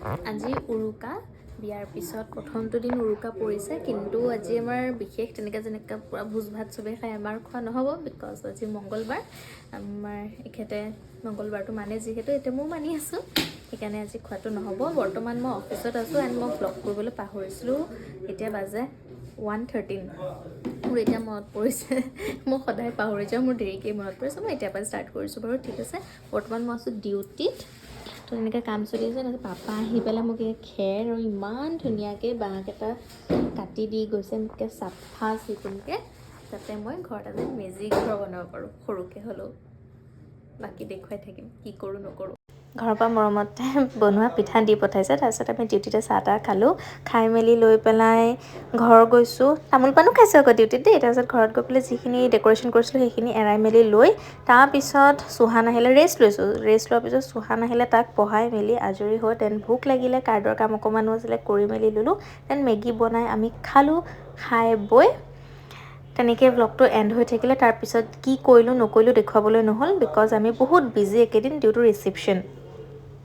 আজি উৰুকা বিয়াৰ পিছত প্ৰথমটো দিন উৰুকা পৰিছে কিন্তু আজি আমাৰ বিশেষ যেনেকৈ পূৰা ভোজ ভাত চবেই খাই আমাৰ খোৱা নহ'ব বিকজ আজি মংগলবাৰ আমাৰ এখেতে মংগলবাৰটো মানে যিহেতু এতিয়া মই মানি আছোঁ সেইকাৰণে আজি খোৱাটো নহ'ব বৰ্তমান মই অফিচত আছোঁ এণ্ড মই ভ্লগ কৰিবলৈ পাহৰিছিলোঁ এতিয়া বাজে 1:13 মোৰ এতিয়া মনত পৰিছে মই সদায় পাহৰি যাওঁ মোৰ দেৰিকৈ মনত পৰিছে মই এতিয়াৰ পৰা ষ্টাৰ্ট কৰিছোঁ বাৰু ঠিক আছে বৰ্তমান মই আছোঁ ডিউটিত তো এনেকৈ কাম চলি আছে তাৰপিছত পাপা আহি পেলাই মোক খেৰ আৰু ইমান ধুনীয়াকৈ বাঁহকেইটা কাটি দি গৈছে এনেকৈ চাফা চিকুণকৈ যাতে মই ঘৰত আজি মেজি ঘৰ বনাব পাৰোঁ সৰুকৈ হ'লেও বাকী দেখুৱাই থাকিম কি কৰোঁ নকৰোঁ ঘৰৰ পৰা মৰমতে বনোৱা পিঠা দি পঠাইছে তাৰপিছত আমি ডিউটিতে চাহ তাহ খালোঁ খাই মেলি লৈ পেলাই ঘৰ গৈছোঁ তামোল পানো খাইছোঁ আকৌ ডিউটিত দেই তাৰপিছত ঘৰত গৈ পেলাই যিখিনি ডেক'ৰেশ্যন কৰিছিলোঁ সেইখিনি এৰাই মেলি লৈ তাৰপিছত চুহান আহিলে ৰেষ্ট লোৱাৰ পিছত চুহান আহিলে তাক পঢ়াই মেলি আজৰি হৈ দেন ভোক লাগিলে কাৰ্ডৰ কাম অকণমানো আছিলে কৰি মেলি ল'লোঁ দেন মেগী বনাই আমি খালোঁ খাই বৈ তেনেকৈ ব্লগটো এণ্ড হৈ থাকিলে তাৰপিছত কি কৰিলোঁ নকৰিলোঁ দেখুৱাবলৈ নহ'ল বিকজ আমি বহুত বিজি একেদিন ডিউ টু ৰিচিপশ্যন